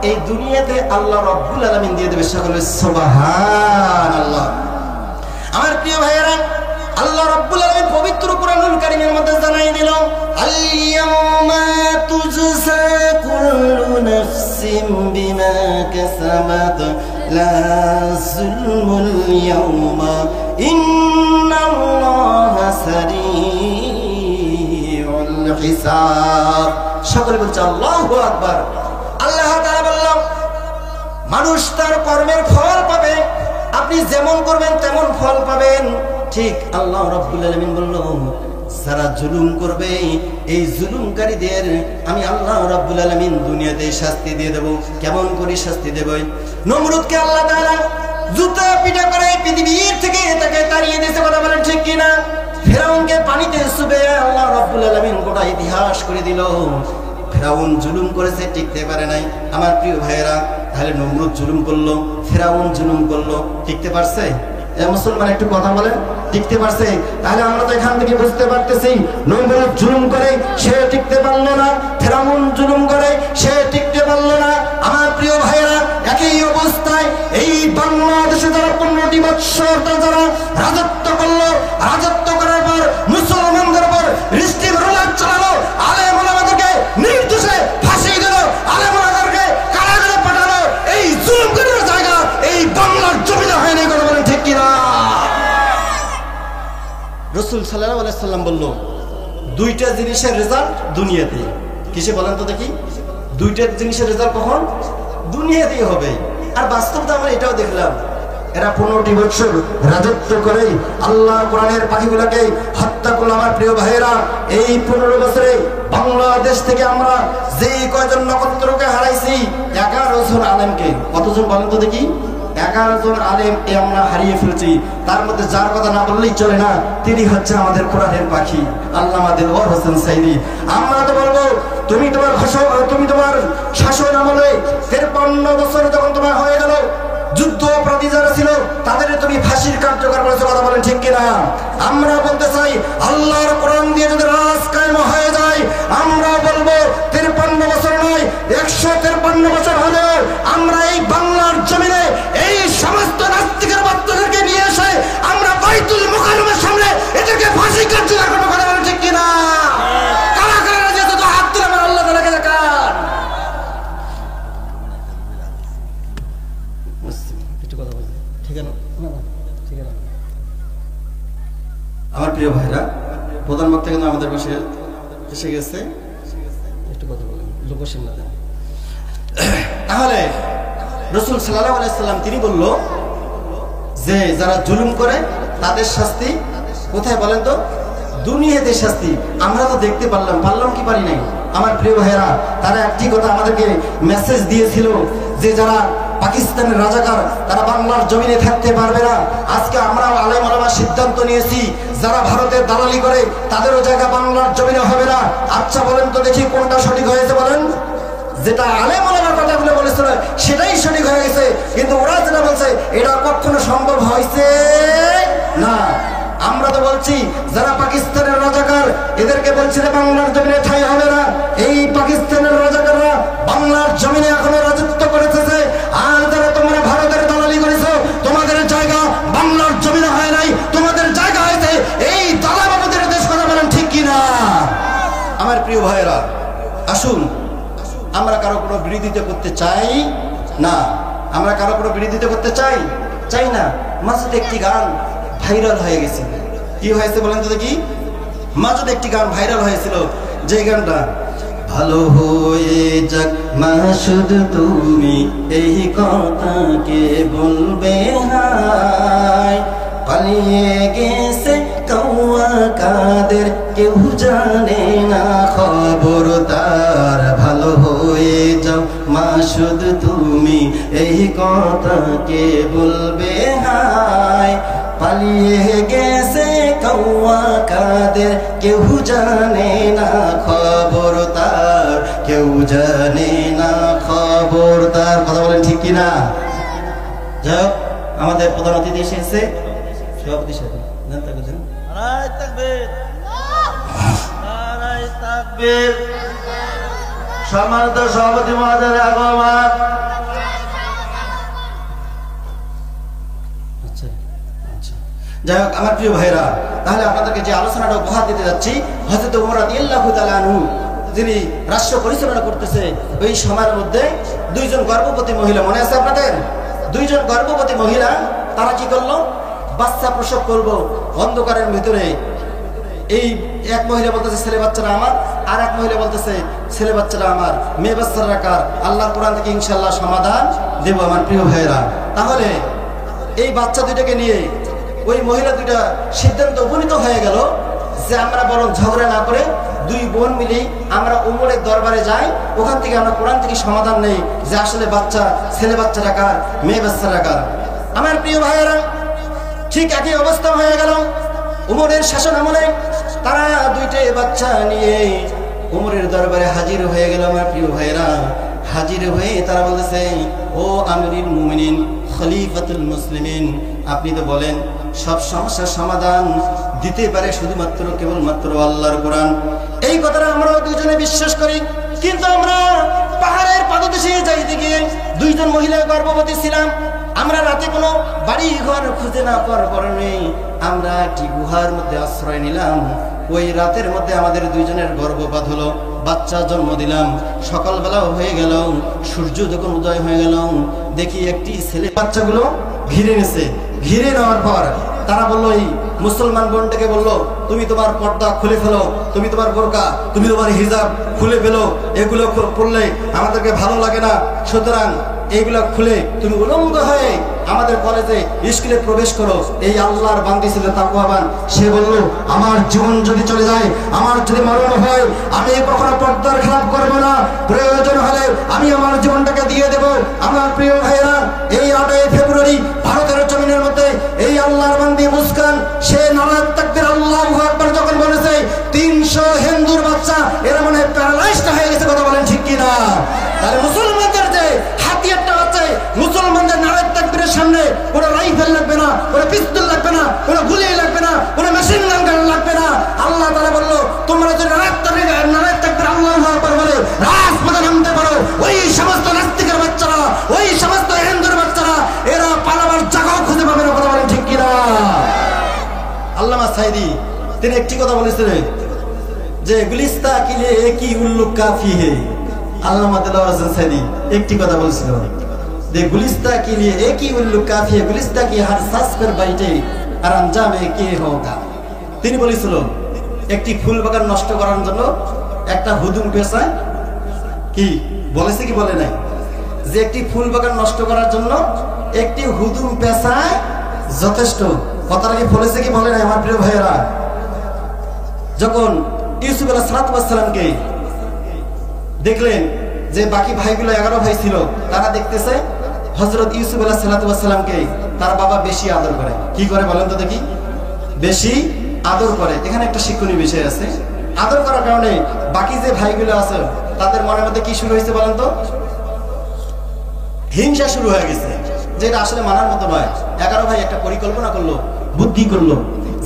এই দুনিয়াতে আল্লাহ রাব্বুল আলামিন দিয়ে দেবে। সকলে সুবহানাল্লাহ। আমার প্রিয় ভাইয়েরা, আল্লাহ রাব্বুল আলামিন পবিত্র কোরআনুল কারীমের মধ্যে জানাই দিল, আল ইয়াউমা তুজসা কুল্লু নাফসিন বিমা কাসাবাত লা যুলমুল ইয়াউমা ইন্নাল্লাহা সারিউল হিসাব। সকলে বলছে আল্লাহু আকবার। আল্লাহ তাআলা বললেন মানুষ তার কর্মের ফল পাবে, আপনি যেমন করবেন তেমন ফল পাবেন। ঠিক আল্লাহ রাব্বুল আলামিন বলল যারা জুলুম করবে এই জুলুমকারীদের আমি আল্লাহ রাব্বুল আলামিন দুনিয়াতে শাস্তি দিয়ে দেব। কেমন করে শাস্তি দেব? নমরুদকে আল্লাহ তাআলা জুতা পিটা করে পৃথিবীর থেকে তাকে তাড়িয়ে দিয়েছে। কথা বলেন ঠিক কিনা? ফেরাউনকে পানিতে চুবে আল্লাহ রাব্বুল আলামিন গোটা ইতিহাস করে দিল। ফেরাউন জুলুম করেছে, টিকতে পারে নাই। আমার প্রিয় ভাইয়েরা, তাহলে নমরুদ জুলুম করলো, ফেরাউন জুলুম করলো, টিকতে পারছে? মুসলমান একটু কথা বলেন, টিকতে পারছে? তাহলে আমরা তো এখান থেকে বুঝতে পারতেছি নমরুদ জুলুম করে সে টিকতে পারলো না, ফেরাউন জুলুম করে সে টিকতে পারলো না। আমার প্রিয় ভাইয়েরা, একই অবস্থায় এই বাংলাদেশে যারা 15টি বৎসর যারা রাজত্ব করলো, রাজত্ব করার পর মুসলমানদের উপর রিস্টিভ রুলার চালালো, আলেম ওলামাদেরকে নির্দোষে ফাঁসি দিল, আলেম ওলামাদেরকে কারাগারে পাঠালো। এই জুলুম করার জায়গা এই বাংলার জমিনে হয়নি। কথা বলেন ঠিক কিনা? রাসূল সাল্লাল্লাহু আলাইহি সাল্লাম বলল দুইটা জিনিসের রেজাল্ট দুনিয়াতে। কিসে বলেন তো দেখি? দুইটা জিনিসের রেজাল্ট কখন? দুনিয়াতেই হবে। আর বাস্তবতা আমরা এটাও দেখলাম, এরা 15টি বছর রাজত্ব করে আল্লাহ কোরআনের পাখিগুলোকে হত্যা করলো। আমার প্রিয় ভাইয়েরা, এই 15 বছরে বাংলাদেশ থেকে আমরা যেই কয়জন নক্ষত্রকে হারাইছি, 11 জন আলেমকে। কতজন বলেন তো দেখি? 11 জন আলেমকে আমরা হারিয়ে ফেলছি। তার মধ্যে যার কথা না বললেই চলে না, তিনি হচ্ছে আমাদের কোরআনের পাখি আল্লামা দিলওয়ার হোসেন সাইদি। আমরা তো বলবো তুমি তোমার শাসন আমলে 53 বছর যখন তোমার হয়ে গেল, যুদ্ধ অপরাধী যারা ছিল তাদের তুমি ফাঁসির কার্যকর করেছো। কথা বলেন ঠিক কিনা? আমরা বলতে চাই আল্লাহর কোরআন দিয়ে যদি রাজ কায়েম হয়ে যায়, আমরা বলবো 53 বছর নয়, 153 বছর হলেও আমরা এই বাংলার জমিনে এই সমস্ত নাস্তিকের বাচ্চাদেরকে নিয়ে এসে আমরা বাইতুল মুকাররমের সামনে এটাকে ফাঁসি কার্যকর করবো। কথা বলেন ঠিক কিনা? কারা কারা রাজি আছে? তো হাত তুলে আমার আল্লাহ তাআলাকে দেখান। আমার প্রিয় ভাইরা, প্রধান বক্তা কিন্তু আমাদের পাশে এসে গেছে, একটু কথা বলেন, লোকসীম না দেন। তাহলে রাসূল সাল্লাল্লাহু আলাইহি সাল্লাম তিনি বলল যে যারা জুলুম করে তাদের শাস্তি কোথায় বলেন তো? দুনিয়াতে শাস্তি। আমরা তো দেখতে পারলাম কি পারি নাই? আমার প্রিয় ভাইরা, তারা একটি কথা আমাদেরকে মেসেজ দিয়েছিল যে যারা পাকিস্তানের রাজাকার তারা বাংলার জমিনে থাকতে পারবে না। আজকে আমরা আলেম ওলামা সিদ্ধান্ত নিয়েছি যারা ভারতের দালালি করে তাদেরও জায়গা বাংলার জমিনে হবে না। আচ্ছা বলেন তো দেখি কোনটা সঠিক হয়েছে? বলেন। যেটা আলেম ওলামার কথাগুলো বলেছিল সেটাই সঠিক হয়ে গেছে, কিন্তু ওরা যেটা বলছে এটা কখনো সম্ভব হয়েছে না। আমরা তো বলছি যারা পাকিস্তানের রাজাকার এদেরকে বলছিল বাংলার জমিনে ঠাঁই হবে না। এই পাকিস্তানের রাজাকাররা বাংলার জমিনে এখনো রাজত্ব করেছে। আর যারা তোমরা ভারতের দালালি করেছো, তোমাদের জায়গা বাংলার জমিনে হয় নাই, তোমাদের জায়গা হয়েছে এই দালাবাবুদের দেশ। কথা বলেন ঠিক কিনা? আমার প্রিয় ভাইয়েরা, আসুন আমরা কারো কোনো বিরোধিতা করতে চাই না। আমরা কারো কোনো বিরোধিতা করতে চাই না। মাঝে একটি গান ভাইরাল হয়ে গেছে। কি হয়েছে বলেন তো দেখি? মাঝে একটি গান ভাইরাল হয়েছিল, যে গানটা ভালো হয়ে যাক মাসুদ তুমি এই কথা কে বলবে হায়, পালিয়ে গেছে কৌয়া কাদের কেউ জানে না খবর তার। ভালো হয়ে যাও মাসুদ তুমি এই কথা কে বলবে হায়, পালিয়ে গেছে কৌয়া কাদের কেউ জানে না খবর তার, কেউ জানে না খবর তার। কথা বলেন ঠিক কিনা? যাই হোক, আমাদের প্রধান অতিথি এসেছে, সভাপতি সাহেব সম্মানিত সভাপতি মহোদয়ের আগমন যাই হোক আমার প্রিয় ভাইরা, তাহলে আপনাদেরকে যে আলোচনাটা উপহার দিতে যাচ্ছি, হযরত ওমর রাদিয়াল্লাহু তাআলা আনহু যিনি রাষ্ট্র পরিচালনা করতেছে, ওই সময়ের মধ্যে দুইজন গর্ভবতী মহিলা, মনে আছে আপনাদের? দুইজন গর্ভবতী মহিলা তারা কি করলো? বাচ্চা প্রসব করবো অন্ধকারের ভিতরে। এই এক মহিলা বলতেছে ছেলে বাচ্চারা আমার, আর এক মহিলা বলতেছে ছেলে বাচ্চারা আমার, মেয়ে বাচ্চারা কার? আল্লাহর কোরআন থেকে ইনশাআল্লাহ সমাধান দেব আমার প্রিয় ভাইরা। তাহলে এই বাচ্চা দুইটাকে নিয়ে ওই মহিলা দুইটা সিদ্ধান্ত উপনীত হয়ে গেল যে আমরা বরং ঝগড়া না করে দুই বোন মিলেই আমরা ওমরের দরবারে যাই, ওখান থেকে আমরা কোরআন থেকে সমাধান নেই যে আসলে বাচ্চা ছেলে বাচ্চারা কার, মেয়ে বাচ্চারা কার। আমার প্রিয় ভাইয়েরা, ঠিক একই অবস্থা হয়ে গেল। ওমরের শাসন আমলে তারা দুইটাই বাচ্চা নিয়ে ওমরের দরবারে হাজির হয়ে গেল। আমার প্রিয় ভাইয়েরা, হাজির হয়ে তারা বলতেছে, ও আমিরুল মুমিনিন, খলিফাতুল মুসলিমিন, আপনি তো বলেন সব সমস্যার সমাধান দিতে পারে শুধুমাত্র কেবলমাত্র আল্লাহর কোরআন। এই কথাটা আমরা দুজনে বিশ্বাস করি, কিন্তু আমরা পাহাড়ের পাদদেশে যাইতে গিয়ে দুইজন মহিলা গর্ভবতী ছিলাম। আমরা রাতে কোনো বাড়ি ঘর খুঁজে না পাওয়ার কারণে আমরা একটি গুহার মধ্যে আশ্রয় নিলাম। ওই রাতের মধ্যে আমাদের দুইজনের গর্ভপাত হলো, বাচ্চা জন্ম দিলাম। সকালবেলাও হয়ে গেল, সূর্য যখন উদয় হয়ে গেল, দেখি একটি ছেলে বাচ্চাগুলো ঘিরে নিছে। ঘিরে নেওয়ার পর তারা বললো, এই মুসলমান বোনটাকে বললো, তুমি তোমার পর্দা খুলে ফেলো, তুমি তোমার বোরকা, তুমি তোমার হিজাব খুলে ফেলো, এগুলো পড়লে আমাদেরকে ভালো লাগে না, সুতরাং এইগুলো খুলে তুমি উলঙ্গ হয়ে আমাদের কলেজে স্কুলে প্রবেশ করো। এই আল্লাহর বান্দি ছিল তাকওয়াবান, সে বলল, আমার জীবন যদি চলে যায়, আমার যদি মরণ হয়, আমি কখনো পর্দার খেলাপ করবো না, প্রয়োজন হলে আমি আমার জীবনটাকে দিয়ে দেব। আমার প্রিয় ভাইয়েরা, এই 8ই ফেব্রুয়ারি ভারতের জমিনের মধ্যে এই আল্লাহর বান্দি মুস্কান, সে নারায়ে তাকবীর আল্লাহু আকবার যখন বলেছে, 300 হিন্দুর বাচ্চা এরা মনে হয় প্যারালাইজড হয়ে গেছে। কথা বলেন ঠিক কিনা? তাহলে মুসলমানদের যে হাতিয়ারটা আছে, মুসলমানদের নারায়ে তাকবীরের সামনে কোনো রাইফেল লাগবে না, কোনো পিস্তল লাগবে না, কোনো গুলি লাগবে না, কোনো মেশিন গান লাগবে না। আল্লাহ তাআলা বলল, তোমরা যদি নারায়ে তাকবীর আল্লাহু আকবার বলে রাজপথে নামতে পারো, ওই সমস্ত নাস্তিকের বাচ্চারা, ওই সমস্ত হিন্দুর বাচ্চারা এরা পালাবার জায়গাও খুঁজে পাবে না। কথা বলেন ঠিক কিনা? আল্লামা সাইদি তিনি একটি কথা বলেছিলেন যে গুলিস্তা কিলে কি উল্লু কাফি হে। আল্লামা দেলাওয়ার হোসেন সাইদি একটি কথা বলেছিল যে গুলিস্তা के लिए एक ही उल्लू काफी है, गुलिस्ता की हर सांस पर बैठे আর আঞ্জামে কে হোগা। তিনি বলেছিল একটি ফুল বাগান নষ্ট করার জন্য একটা হুদুম পেশায় কি বলেছে কি বলে নাই, যে একটি ফুল বাগান নষ্ট করার জন্য একটি হুদুম পেশায় যথেষ্ট। কথাটা কি বলেছে কি বলে নাই? আমার প্রিয় ভাইয়েরা, যখন ইউসুফ আলাইহিস সালামকে দেখলেন যে বাকি ভাইগুলো 11 ভাই ছিল, তারা দেখতেছে হযরত ইউসুফ আলাইহিস সালামকে তার বাবা বেশি আদর করে। কি করে বলেন তো দেখি? বেশি আদর করে। এখানে একটা শিক্ষণীয় বিষয় আছে। আদর করার কারণে বাকি যে ভাইগুলো আছে তাদের মনের মধ্যে কি শুরু হয়েছে বলেন তো? হিংসা শুরু হয়ে গেছে, যে এটা আসলে মানার মতো নয়। 11 ভাই একটা পরিকল্পনা করলো, বুদ্ধি করলো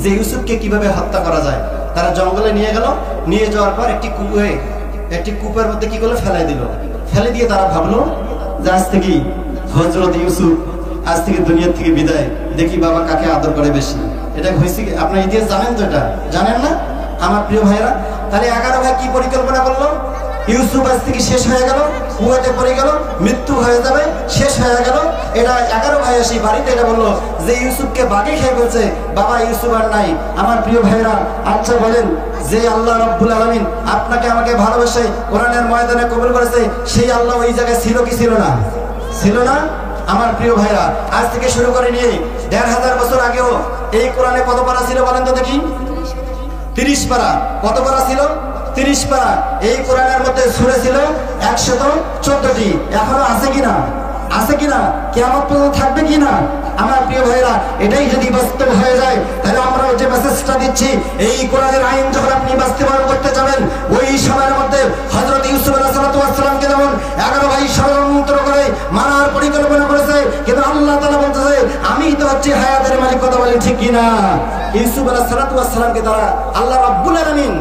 যে ইউসুফকে কিভাবে হত্যা করা যায়। তারা জঙ্গলে নিয়ে গেল, নিয়ে যাওয়ার পর একটি কূপের মধ্যে কি করলো, ফেলাই দিল। ফেলে দিয়ে তারা ভাবলো যে আজ থেকে হযরত ইউসুফ আজ থেকে দুনিয়া থেকে বিদায়, দেখি বাবা কাকে আদর করে বেশি। এটা হয়েছে কি? আপনার ইতিহাস জানেন তো? এটা জানেন না আমার প্রিয় ভাইরা? তাহলে 11 ভাই কি পরিকল্পনা করলো? ইউসুফ আজ থেকে শেষ হয়ে গেল, কুয়াতে পড়ে গেল, মৃত্যু হয়ে যাবে, শেষ হয়ে গেল। এটা 11 ভাই এসে বাড়িতে এটা বললো যে ইউসুফকে বাগে খেয়ে ফেলছে, বাবা ইউসুফ আর নাই। আমার প্রিয় ভাইরা, আচ্ছা বলেন, যে আল্লাহ রাব্বুল আলামিন আপনাকে আমাকে ভালোবেসে কোরআনের ময়দানে কবুল করেছে, সেই আল্লাহ ওই জায়গায় ছিল কি ছিল না? ছিল না? আমার প্রিয় ভাইরা, আজ থেকে শুরু করে নিয়ে 1500 বছর আগেও এই কোরআনে কত পারা ছিল বলেন তো দেখি? 30 পারা। কত পারা ছিল? 30 পারা। এই কোরআনের মধ্যে সূরা ছিল 114টি। এখনো আছে কিনা? আছে কিনা? কিয়ামত পর্যন্ত থাকবে কিনা? আমার প্রিয় ভাইরা, এটাই যদি বাস্তব হয়ে যায়, তাহলে আমরা যে মেসেজটা দিচ্ছি, এই কোরআনের আইন যখন আপনি বাস্তবায়ন করতে যাবেন, ওই সময়ের মধ্যে হযরত ইউসুফ আলাইহিস সালামকে যেমন 11 ভাই ষড়যন্ত্র করে মারার পরিকল্পনা করেছে, কিন্তু আল্লাহ তাআলা বলতেছে আমি তো হচ্ছি হায়াতের মালিক। কথা বলেন ঠিক কিনা? ইউসুফ আলাইহিস সালামকে তারা আল্লাহ রাব্বুল আলামিন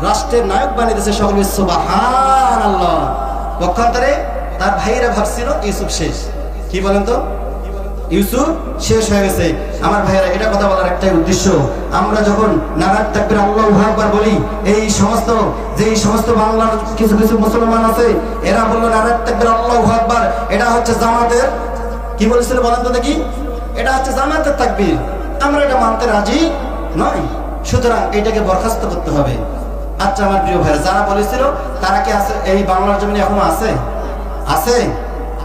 রাষ্ট্রের নায়ক বানিয়ে দিয়েছে। সকলে সুবহানাল্লাহ। পক্ষান্তরে তার ভাইরা ভাবছিল ইউসুফ শেষ। কি বলেন তো? ইউসুফ শেষ হয়ে গেছে। আমার ভাইয়েরা, এটা কথা বলার একটাই উদ্দেশ্য, আমরা যখন নারায়ে তাকবীর আল্লাহু আকবার বলি, এই সমস্ত বাংলার কিছু কিছু মুসলমান আছে, এরা বললো নারায়ে তাকবীর আল্লাহু আকবার, এটা হচ্ছে জামাতের, কি বলেছিল বলেন তো দেখি, এটা হচ্ছে জামাতের তাকবীর, আমরা এটা মানতে রাজি নয়, সুতরাং এটাকে বরখাস্ত করতে হবে। আচ্ছা আমার প্রিয় ভাইরা, যারা বলেছিল তারা কি আছে এই বাংলার জমিনে এখনো আছে? আছে?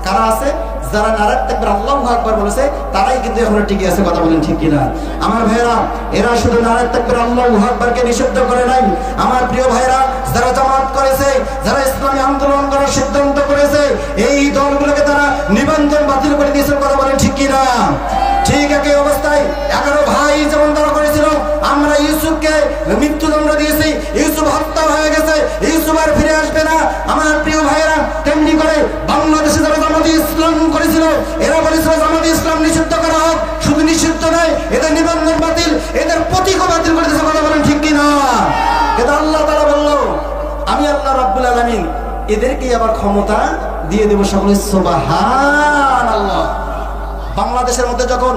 কারা আছে? যারা নারায়ে তাকবীর আল্লাহু আকবার বলেছে তারাই কিন্তু এখনো টিকে আছে, কথা বলেন ঠিক কিনা? আমার ভাইরা, এরা শুধু নারায়ে তাকবীর আল্লাহু আকবারকে নিষিদ্ধ করে নাই। আমার প্রিয় ভাইরা, যারা জামাত করেছে, যারা ইসলামী আন্দোলন করার সিদ্ধান্ত করেছে, এই দলগুলোকে তারা নিবন্ধন বাতিল করে দিয়েছে, কথা বলেন ঠিক কিনা? ঠিক একই অবস্থায় 11 ভাই যেমন তারা করেছিল, আমরা ইউসুফকে মৃত্যুদণ্ড দিয়েছি, ইউসুফ হত্যা হয়ে গেছে, ইউসুফ আর ফিরে আসবে না। আমার প্রিয় ভাইয়েরা, তেমনি করে বাংলাদেশে যারা জামাতে ইসলাম করেছিল, এরা বলেছিল জামাতে ইসলাম নিষিদ্ধ করা হোক, শুধু নিষিদ্ধ নয়, এদের নিবন্ধন বাতিল, এদের প্রতীকও বাতিল করে দিয়েছে, কথা বলেন ঠিক কিনা? কিন্তু আল্লাহ তাআলা বলল, আমি আল্লাহ রাব্বুল আলামিন এদেরকে আবার ক্ষমতা দিয়ে দেব, সকলে সুবহানাল্লাহ। বাংলাদেশের মধ্যে যখন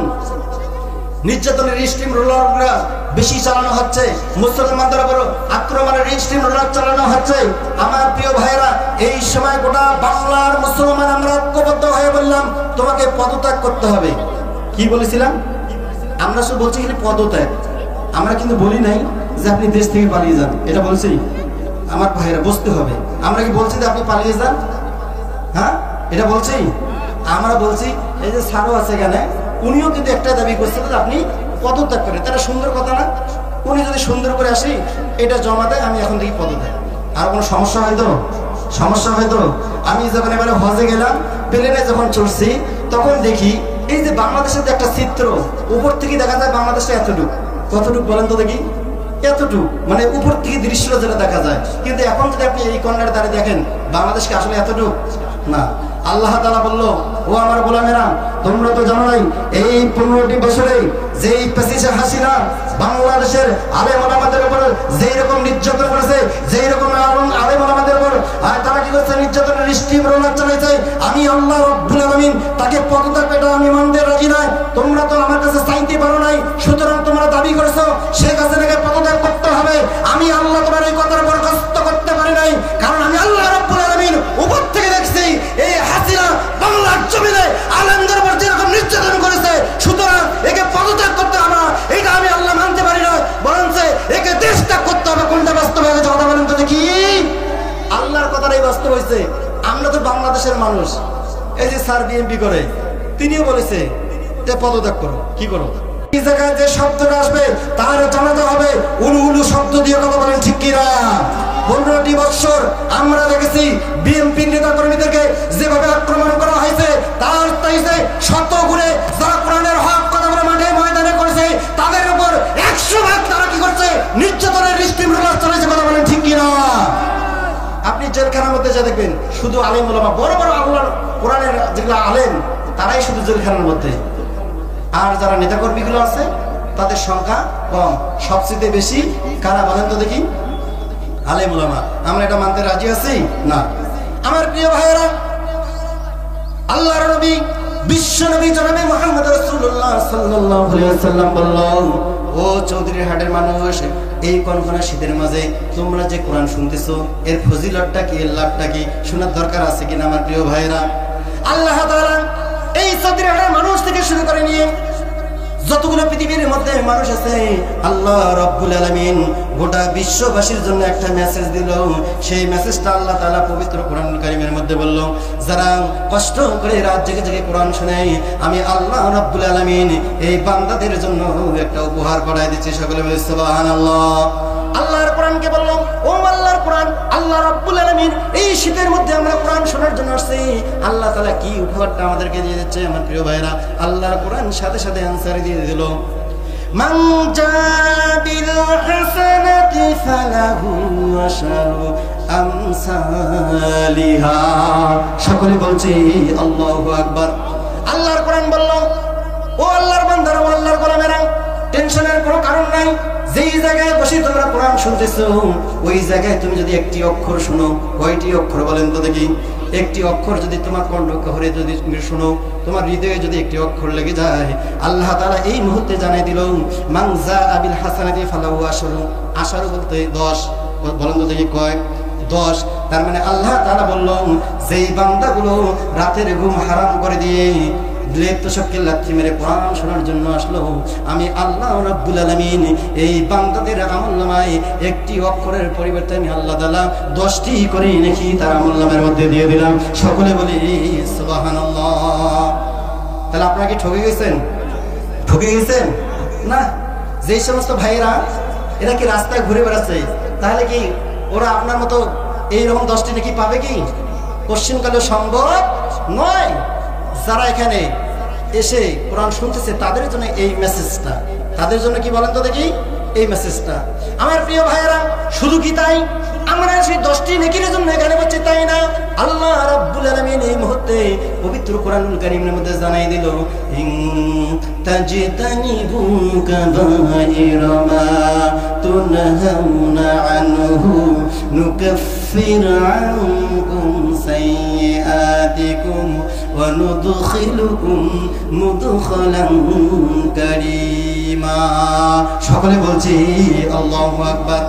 নির্যাতনের স্টিম রোলারগুলো বেশি চালানো হচ্ছে, মুসলমানদের উপর আক্রমণের স্টিম রোলার চালানো হচ্ছে, আমার প্রিয় ভাইয়েরা, এই সময় গোটা বাংলার মুসলমান আমরা ঐক্যবদ্ধ হয়ে বললাম তোমাকে পদত্যাগ করতে হবে। কি বলেছিলাম? আমরা শুধু বলছি কিন্তু পদত্যাগ, আমরা কিন্তু বলি নাই যে আপনি দেশ থেকে পালিয়ে যান, এটা বলছি? আমার ভাইয়েরা বুঝতে হবে, আমরা কি বলছি যে আপনি পালিয়ে যান? হ্যাঁ, এটা বলছি? আমরা বলছি এই যে সারও আছে এখানে, উনিও কিন্তু একটা দাবি করছে যে আপনি পদত্যাগ করেন, তারা সুন্দর কথা না? উনি যদি সুন্দর করে আসি এটা জমা দেয়, আমি এখন থেকে পদত্যাগ, আর কোনো সমস্যা হয়তো? সমস্যা হয়তো? আমি যখন এবারে হজে গেলাম, প্লেনে যখন চড়ছি, তখন দেখি এই যে বাংলাদেশের যে একটা চিত্র, উপর থেকে দেখা যায় বাংলাদেশটা এতটুক, কতটুক বলেন তো দেখি? এতটুক, মানে উপর থেকে দৃশ্য যেটা দেখা যায়, কিন্তু এখন যদি আপনি এই কর্নারে দাঁড়িয়ে দেখেন, বাংলাদেশকে আসলে এতটুক না। আল্লাহ তাআলা বলল, ও আমার গোলামেরা, তোমরা তো জানো নাই এই 15টি বছরে যেই প্যাসিসে হাসিনা বাংলাদেশের আলেম ওলামাদের উপর যেই রকম নির্যাতন করেছে, যেই রকম আলেম ওলামাদের উপর তারা কি করছে, নির্যাতনের স্টিম রোলার চালাইছে, আমি আল্লাহ রাব্বুল আলামিন তাকে পদত্যাগ, এটা আমি মানতে রাজি নয়। তোমরা তো আমার কাছে চাইতে পারো নাই, সুতরাং তোমরা দাবি করেছো শেখ হাসিনাকে পদত্যাগ করতে হবে, আমি আল্লাহ তোমার এই কথার বরখাস্ত করতে পারি নাই, কারণ আমি আল্লাহ রাব্বুল আলামিন উপর থেকে দেখছি এই হাসিনা বাংলার জমিনে আলেমদের উপর যেরকম নির্যাতন করেছে, সুতরাং একে পদত্যাগ করতে হবে, এটা আমি আল্লাহ মানতে পারি না, বরঞ্চ একে দেশ ত্যাগ করতে হবে। কোনটা বাস্তব হয়ে গেছে কথা বলেন তো দেখি? আল্লাহর কথাটাই বাস্তব হয়েছে। আমরা তো বাংলাদেশের মানুষ, এই যে স্যার বিএনপি করে, তিনিও বলেছে যে পদত্যাগ করো, কি করো, এই জায়গায় যে শব্দটা আসবে তার জানাতে হবে উলু উলু শব্দ দিয়ে, কথা বলেন ঠিক কিনা? 15টি বছর আমরা দেখেছি বিএনপি নেতা কর্মীদেরকে যেভাবে আক্রমণ করা হয়েছে, তার চাইতে 100 গুণে যারা কোরআনের হক কথা বলে মাঠে ময়দানে করেছে, তাদের উপর 100 ভাগ তারা কি করছে, নির্যাতনের স্টিম রোলার চালাইছে, কথা বলেন ঠিক কিনা? আপনি জেলখানার মধ্যে যা দেখবেন শুধু আলেম ওলামা, বড় বড় আল্লাহর কোরআনের যেগুলো আলেম, তারাই শুধু জেলখানার মধ্যে, আর যারা নেতাকর্মীগুলো আছে তাদের সংখ্যা কম। সবচেয়ে বেশি কারা বলেন তো দেখি? আলেম ওলামা। আমরা এটা মানতে রাজি আছি না। আমার প্রিয় ভাইয়েরা, আল্লাহর নবী বিশ্ব নবী জনাবে মুহাম্মদ রাসূলুল্লাহ সাল্লাল্লাহু আলাইহি ওয়াসাল্লাম বললেন, ও চৌধুরীর হাটের মানুষ, এই কনকনা শীতের মাঝে তোমরা যে কোরআন শুনতেছো, এর ফজিলতটা কি, এর লাভটা কি শোনার দরকার আছে কিনা? আমার প্রিয় ভাইয়েরা, আল্লাহ তাআলা এই চৌধুরীর হাটের মানুষ থেকে শুরু করে নিয়ে যতগুলো পৃথিবীর মধ্যে মানুষ আছে, আল্লাহ রাব্বুল আলামিন গোটা বিশ্ববাসীর জন্য একটা মেসেজ দিল। সেই মেসেজটা আল্লাহ তাআলা পবিত্র কোরআনুল কারীমের মধ্যে বলল, যারা কষ্ট করে রাত জেগে জেগে কোরআন শুনে, আমি আল্লাহ রাব্বুল আলামিন এই বান্দাদের জন্য একটা উপহার পাঠাই দিচ্ছি। সকলে বলে সুবহানাল্লাহ। আল্লাহর কোরআনকে বলল, ও আল্লাহর কোরআন, আল্লাহ রাব্বুল আলামিন এই শীতের মধ্যে আমরা কোরআন শোনার জন্য আসছি, আল্লাহ তাআলা কি উপহারটা আমাদেরকে দিয়ে দিচ্ছে? আমার প্রিয় ভাইরা, আল্লাহর কোরআন সাথে সাথে আনসার দিয়ে দিল, মান জাবিল হাসানাতি ফালাহু আশারু আমসালিহা। সকলে বলছি আল্লাহু আকবার। আল্লাহর কোরআন বলল, ও আল্লাহর বান্দারা, ও আল্লাহর গোলামেরা, টেনশনের কোনো কারণ নাই, যেই জায়গায় বসে তোমরা কোরআন শুনতেছো ওই জায়গায় তুমি যদি একটি অক্ষর শুনো, কয়টি অক্ষর বলেন তো দেখি? একটি অক্ষর যদি তোমার কণ্ঠকহরে যদি তুমি শুনো, তোমার হৃদয়ে যদি একটি অক্ষর লেগে যায়, আল্লাহ তাআলা এই মুহূর্তে জানাই দিল মান জাআ বিল হাসানাতি ফালাহু আশারু বলতে 10, বলেন তো দেখি কয়? 10। তার মানে আল্লাহ তাআলা বললেন যেই বান্দাগুলো রাতের ঘুম হারাম করে দিয়ে লেপ্তশক্তি লাথি মেরে কোরআন শোনার জন্য আসলো, আমি আল্লাহ রাব্বুল আলামিন এই বান্দাদের আমলনামায় একটি অক্ষরের পরিবর্তে আমি আল্লাহ তাআলা 10টি করে নেকি তার আমলনামার মধ্যে দিয়ে দিলাম। সকলে বলি সুবহানাল্লাহ। তাহলে আপনারা কি ঠকে গেছেন? ঠকে গেছেন না? যেই সমস্ত ভাইয়েরা এরা কি রাস্তায় ঘুরে বেড়াচ্ছে, তাহলে কি ওরা আপনার মতো এইরকম 10টি নাকি পাবে কি? কোশ্চেনকালেও সম্ভব নয়। যারা এখানে এসে কোরআন শুনতেছে তাদের জন্য এই মেসেজটা, তাদের জন্য কি বলেন তো দেখি এই মেসেজটা। আমার প্রিয় ভাইয়েরা, শুধু কি তাই আমরা সেই 10টি নেকির জন্য এখানে বলছি তাই না, আল্লাহ রাব্বুল আলামিন এই মুহূর্তে পবিত্র কোরআনুল কারীমের মধ্যে জানাই দিল ইন তাজতানিবু কাবাইরা মা তুনহাউনা আনহু নুকাফির আনকুম সাইয়্যাতিকুম ওয়া নুদখিলুকুম মুদখালান কারীমা। সকলে বলছি আল্লাহু আকবার।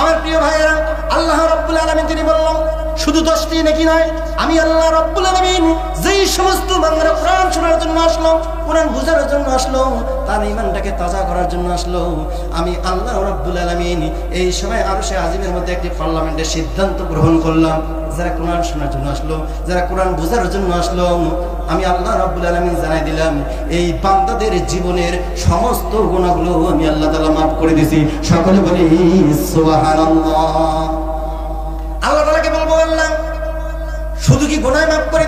আমার প্রিয় ভাইয়েরা, আল্লাহ রাব্বুল আলামিন তিনি বললেন শুধু 10টি নাকি নয়, আমি আল্লাহ রাব্বুল আলামিন যেই সমস্ত বান্দারা কোরআন শোনার জন্য আসলো, কোরআন বোঝার জন্য আসলো, তার ঈমানটাকে তাজা করার জন্য আসলো, আমি আল্লাহ রাব্বুল আলামিন এই সময় আরশে আজিমের মধ্যে একটি পার্লামেন্টের সিদ্ধান্ত গ্রহণ করলাম। যারা কোরআন শোনার জন্য আসলো, যারা কোরআন বোঝার জন্য আসলো, আমি আল্লাহ রাব্বুল আলামিন জানাই দিলাম এই বান্দাদের জীবনের সমস্ত গুনাহগুলো আমি আল্লাহ তাআলা মাফ করে দিয়েছি। সকলে বলি সুবহানাল্লাহ। আল্লাহ তাআলাকে বলবো আল্লাহ শুধু কি গুনাহ মাফ করে